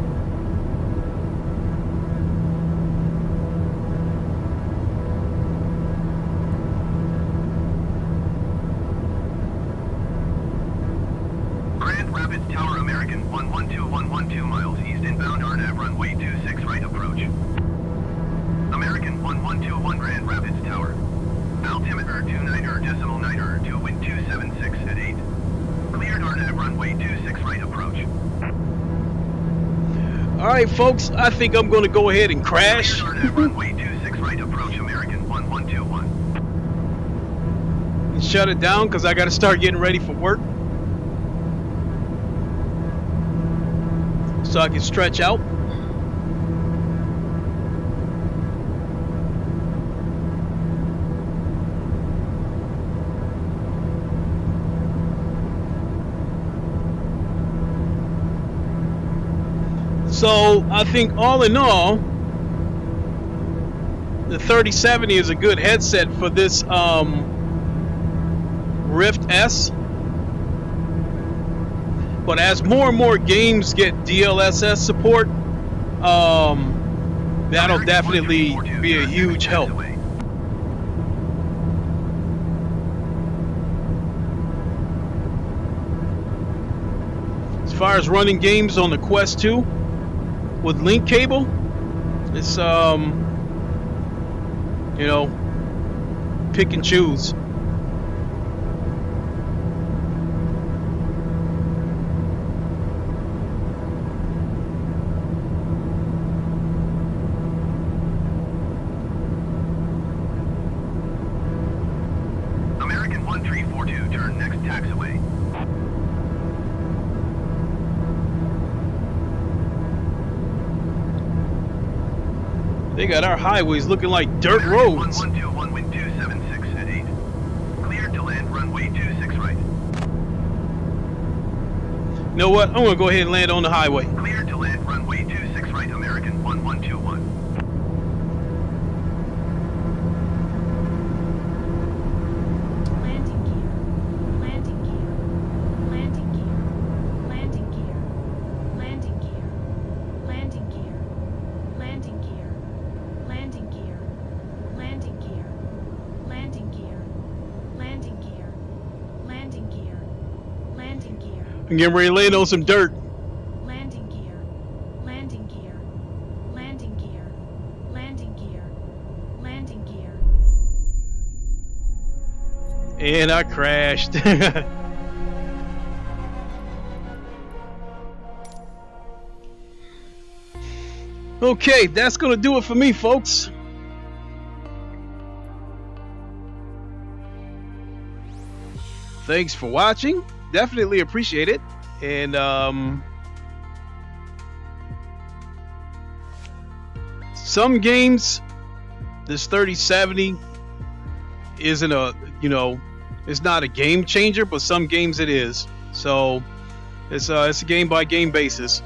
Grand Rapids Tower, American 112112 miles east inbound RNAV runway 26 right approach. American 1121 Grand Rapids Tower. Altimeter 29er, 2 wind 276 at 8. Cleared RNAV runway 26 right approach. All right, folks, I think I'm going to go ahead and crash. Cleared RNAV runway 26 right approach, American 1121. And shut it down because I got to start getting ready for work. So I can stretch out. So I think all in all, the 3070 is a good headset for this Rift S. But as more and more games get DLSS support, that'll definitely be a huge help. As far as running games on the Quest 2 with link cable, it's you know, pick and choose. American 1342, turn next taxiway. They got our highways looking like dirt American roads. 1121, wind 276 at 8. Cleared to land runway 26 right. You know what? I'm gonna go ahead and land on the highway. Cleared to land runway 26 right, American 1121. Landing gear. Landing gear. Landing gear. Landing gear. Landing gear. Landing gear. Landing gear. Landing gear. Landing gear. Landing gear. Landing gear. Landing gear. Landing gear. I'm getting ready to land on some dirt. Landing gear. Landing gear. Landing gear. Landing gear. Landing gear. And I crashed. Okay, that's gonna do it for me, folks. Thanks for watching. Definitely appreciate it. And some games, this 3070 isn't a, you know, it's not a game changer, but some games it is. So it's a game by game basis.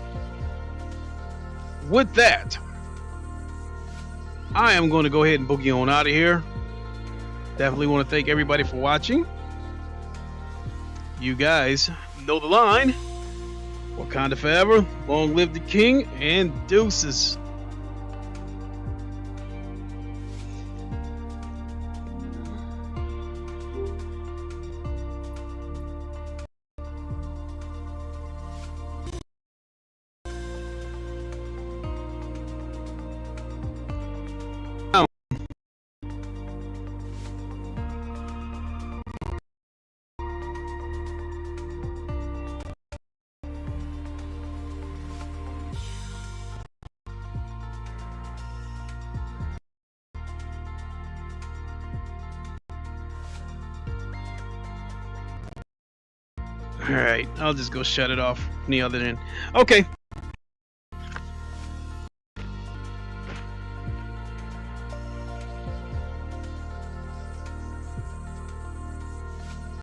With that, I am going to go ahead and boogie on out of here. Definitely want to thank everybody for watching. You guys know the line. Wakanda forever, long live the king, and deuces. All right, I'll just go shut it off on the other end. Okay.